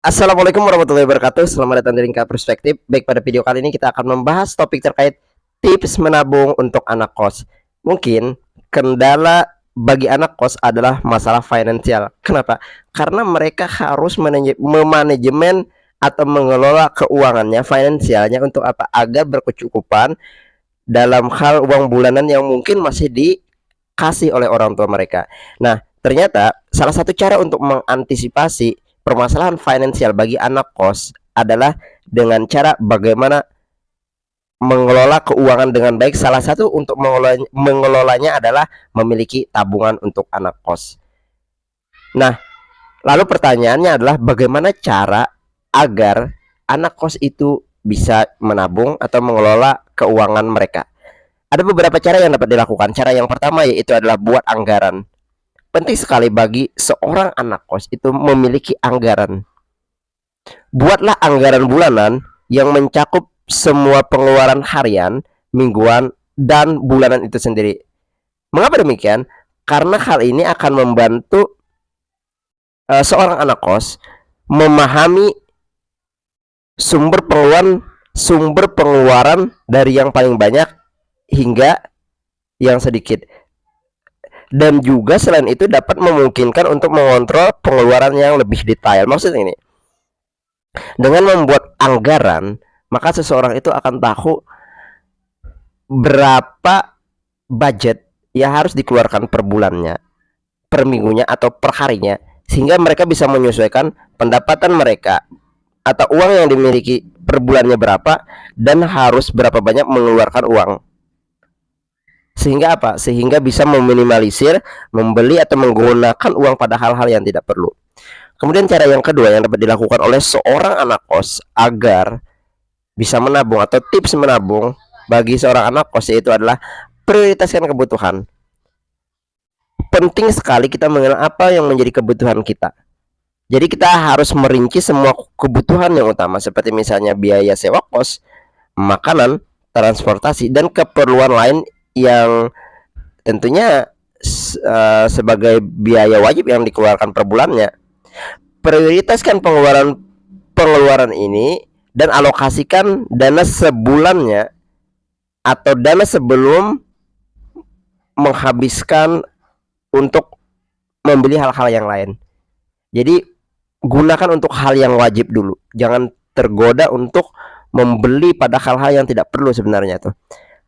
Assalamualaikum warahmatullahi wabarakatuh. Selamat datang di Lingkar Perspektif. Baik, pada video kali ini kita akan membahas topik terkait tips menabung untuk anak kos. Mungkin kendala bagi anak kos adalah masalah finansial. Kenapa? Karena mereka harus memanajemen atau mengelola keuangannya, finansialnya untuk apa? Agar berkecukupan dalam hal uang bulanan yang mungkin masih dikasih oleh orang tua mereka. Nah, ternyata salah satu cara untuk mengantisipasi permasalahan finansial bagi anak kos adalah dengan cara bagaimana mengelola keuangan dengan baik. Salah satu untuk mengelolanya adalah memiliki tabungan untuk anak kos. Nah, lalu pertanyaannya adalah bagaimana cara agar anak kos itu bisa menabung atau mengelola keuangan mereka. Ada beberapa cara yang dapat dilakukan. Cara yang pertama yaitu adalah buat anggaran. Penting sekali bagi seorang anak kos itu memiliki anggaran. Buatlah anggaran bulanan yang mencakup semua pengeluaran harian, mingguan, dan bulanan itu sendiri. Mengapa demikian? Karena hal ini akan membantu seorang anak kos memahami sumber pengeluaran dari yang paling banyak hingga yang sedikit. Dan juga selain itu dapat memungkinkan untuk mengontrol pengeluaran yang lebih detail. Maksudnya ini, dengan membuat anggaran, maka seseorang itu akan tahu berapa budget yang harus dikeluarkan per bulannya, per minggunya, atau per harinya, sehingga mereka bisa menyesuaikan pendapatan mereka atau uang yang dimiliki per bulannya berapa dan harus berapa banyak mengeluarkan uang. Sehingga apa? Sehingga bisa meminimalisir membeli atau menggunakan uang pada hal-hal yang tidak perlu. Kemudian cara yang kedua yang dapat dilakukan oleh seorang anak kos agar bisa menabung atau tips menabung bagi seorang anak kos yaitu adalah prioritaskan kebutuhan. Penting sekali kita mengenal apa yang menjadi kebutuhan kita. Jadi kita harus merinci semua kebutuhan yang utama seperti misalnya biaya sewa kos, makanan, transportasi, dan keperluan lain yang tentunya sebagai biaya wajib yang dikeluarkan per bulannya. Prioritaskan pengeluaran ini dan alokasikan dana sebulannya atau dana sebelum menghabiskan untuk membeli hal-hal yang lain. Jadi gunakan untuk hal yang wajib dulu. Jangan tergoda untuk membeli pada hal-hal yang tidak perlu sebenarnya tuh.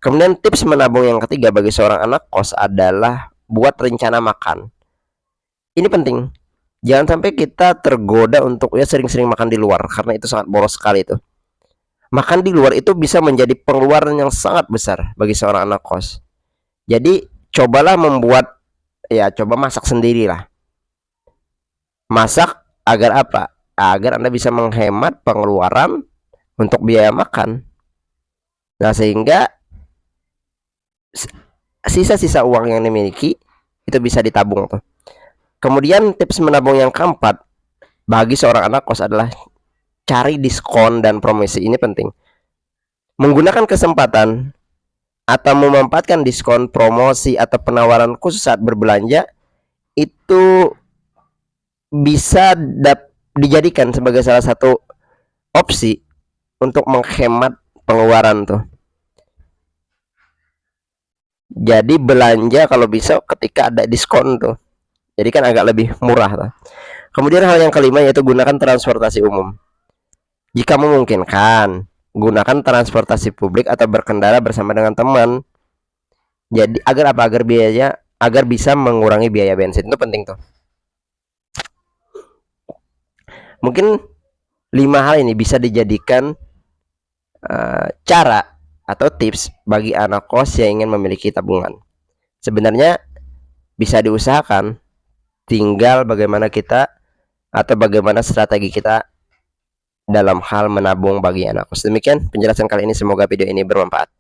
Kemudian tips menabung yang ketiga bagi seorang anak kos adalah buat rencana makan. Ini penting. Jangan sampai kita tergoda untuk sering-sering makan di luar karena itu sangat boros sekali itu. Makan di luar itu bisa menjadi pengeluaran yang sangat besar bagi seorang anak kos. Jadi cobalah coba masak sendirilah. Masak agar apa? Agar Anda bisa menghemat pengeluaran untuk biaya makan. Nah, sehingga sisa-sisa uang yang dimiliki itu bisa ditabung tuh. Kemudian tips menabung yang keempat bagi seorang anak kos adalah cari diskon dan promosi. Ini penting. Menggunakan kesempatan atau memanfaatkan diskon, promosi, atau penawaran khusus saat berbelanja itu bisa dijadikan sebagai salah satu opsi untuk menghemat pengeluaran tuh. Jadi belanja kalau bisa ketika ada diskon tuh. Jadi kan agak lebih murah tuh. Kemudian hal yang kelima yaitu gunakan transportasi umum. Jika memungkinkan, gunakan transportasi publik atau berkendara bersama dengan teman. Jadi agar apa? Agar bisa mengurangi biaya bensin. Itu penting tuh. Mungkin 5 hal ini bisa dijadikan cara atau tips bagi anak kos yang ingin memiliki tabungan. Sebenarnya bisa diusahakan, tinggal bagaimana kita atau bagaimana strategi kita dalam hal menabung bagi anak kos. Demikian penjelasan kali ini, semoga video ini bermanfaat.